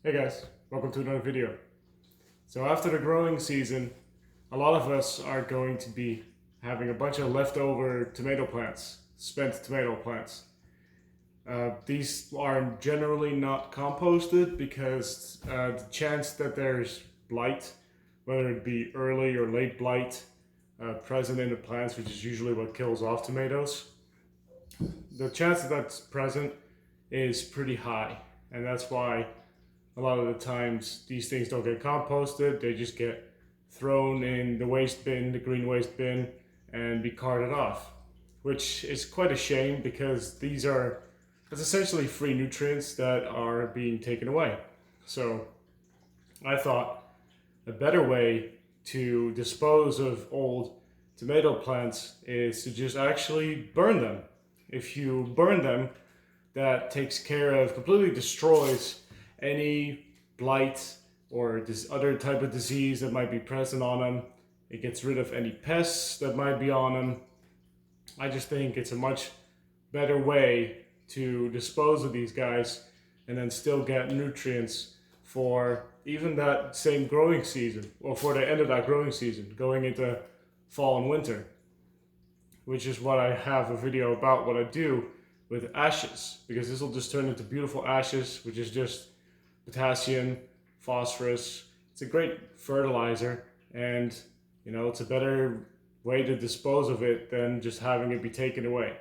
Hey guys, welcome to another video. So after the growing season, a lot of us are going to be having a bunch of leftover tomato plants, spent tomato plants. These are generally not composted because the chance that there's blight, whether it be early or late blight, present in the plants, which is usually what kills off tomatoes, the chance that that's present is pretty high, and that's why a lot of the times these things don't get composted. They just get thrown in the waste bin, the green waste bin, and be carted off, which is quite a shame because it's essentially free nutrients that are being taken away. So I thought a better way to dispose of old tomato plants is to just actually burn them. If you burn them, that takes care of, completely destroys any blight or this other type of disease that might be present on them. It gets rid of any pests that might be on them. I just think it's a much better way to dispose of these guys and then still get nutrients for even that same growing season, or for the end of that growing season, going into fall and winter, which is what I have a video about what I do with ashes, because this will just turn into beautiful ashes, which is just potassium, phosphorus. It's a great fertilizer, and it's a better way to dispose of it than just having it be taken away.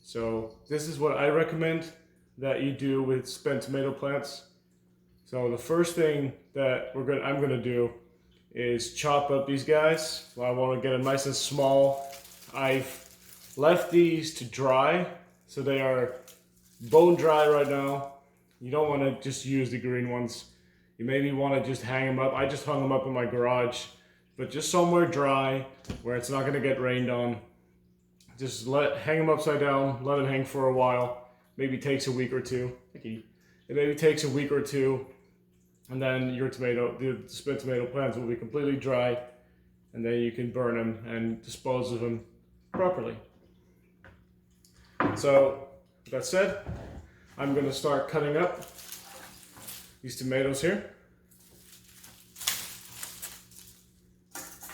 So this is what I recommend that you do with spent tomato plants. So the first thing that I'm gonna do is chop up these guys. Well, I want to get them nice and small. I've left these to dry, so they are bone dry right now. You don't want to just use the green ones. You maybe want to just hang them up. I just hung them up in my garage, but just somewhere dry where it's not going to get rained on. Just hang them upside down, let them hang for a while. Maybe takes a week or two. It maybe takes a week or two, and then the spent tomato plants will be completely dry, and then you can burn them and dispose of them properly. So, with that said, I'm going to start cutting up these tomatoes here.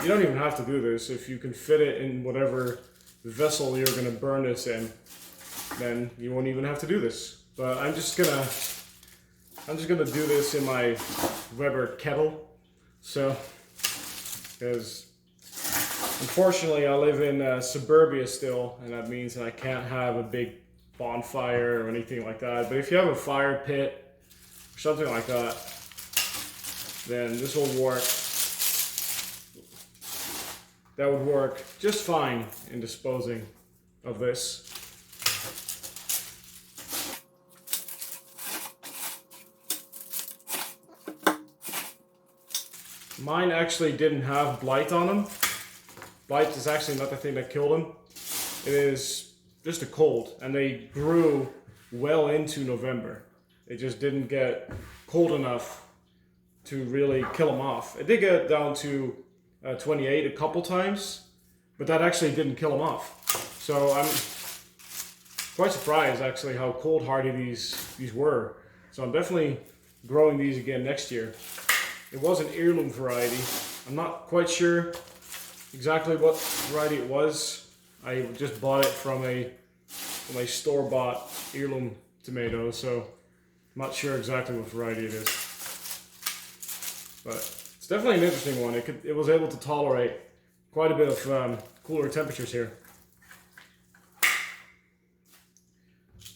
You don't even have to do this. If you can fit it in whatever vessel you're going to burn this in, then you won't even have to do this. But I'm just gonna do this in my Weber kettle. So, because unfortunately I live in suburbia still, and that means that I can't have a big bonfire or anything like that. But if you have a fire pit or something like that, then this will work. That would work just fine in disposing of this. Mine actually didn't have blight on them. Blight is actually not the thing that killed them. It is just a cold, and they grew well into November. It just didn't get cold enough to really kill them off. It did get down to 28 a couple times, but that actually didn't kill them off. So I'm quite surprised actually how cold hardy these were. So I'm definitely growing these again next year. It was an heirloom variety. I'm not quite sure exactly what variety it was. I just bought it from a store-bought heirloom tomato, so I'm not sure exactly what variety it is. But it's definitely an interesting one. It was able to tolerate quite a bit of cooler temperatures here.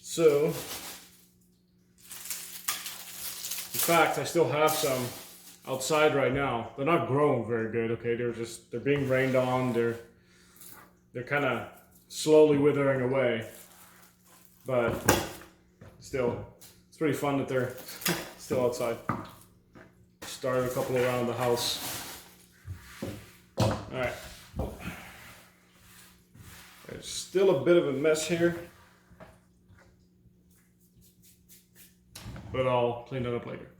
So, in fact, I still have some outside right now. They're not growing very good, okay? They're being rained on. They're kind of slowly withering away, but still, it's pretty fun that they're still outside. Started a couple around the house. All right. There's still a bit of a mess here, but I'll clean that up later.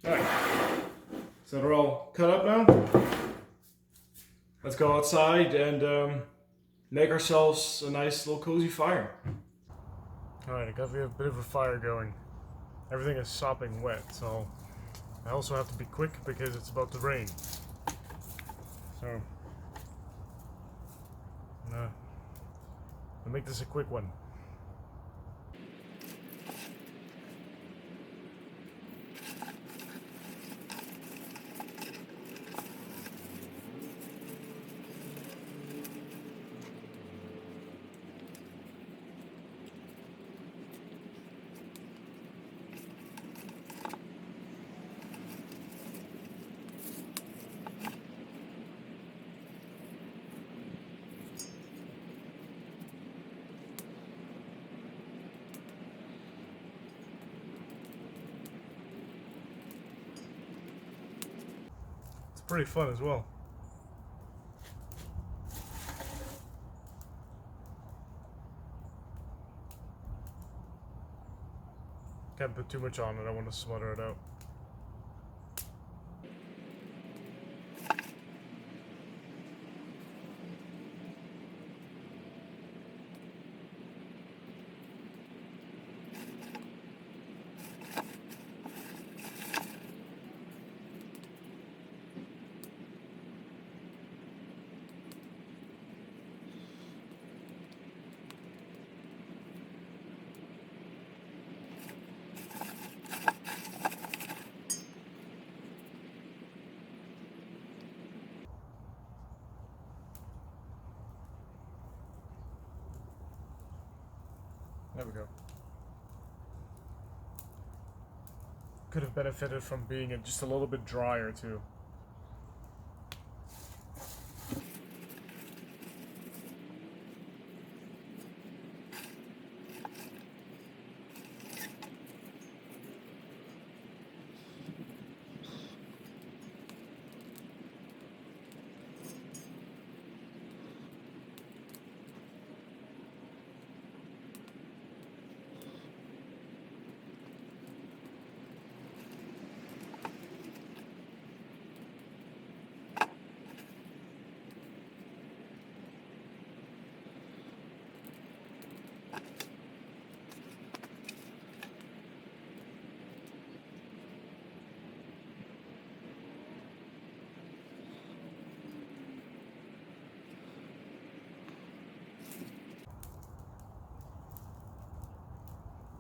All right. So they're all cut up now. Let's go outside and make ourselves a nice little cozy fire. All right, I got a bit of a fire going. everything is sopping wet, so I also have to be quick because it's about to rain. So, I'll make this a quick one. Pretty fun as well. Can't put too much on it, I want to smother it out. There we go. Could have benefited from being just a little bit drier too.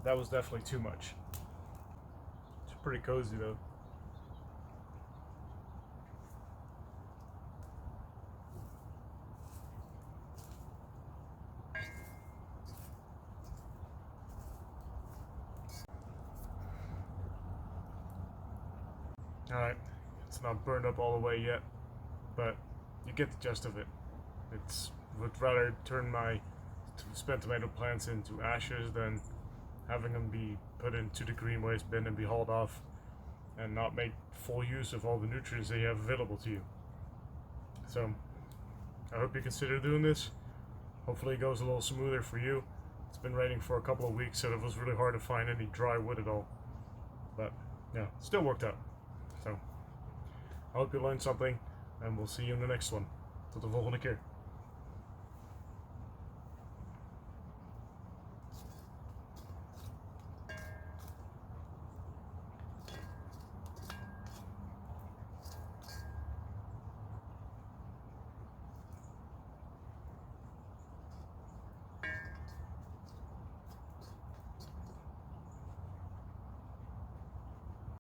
That was definitely too much. It's pretty cozy though. Alright, it's not burned up all the way yet, but you get the gist of it. Would rather turn my spent tomato plants into ashes than having them be put into the green waste bin and be hauled off and not make full use of all the nutrients that you have available to you. So, I hope you consider doing this. Hopefully it goes a little smoother for you. It's been raining for a couple of weeks, so it was really hard to find any dry wood at all. But, yeah, still worked out. So, I hope you learned something, and we'll see you in the next one. Tot de volgende keer.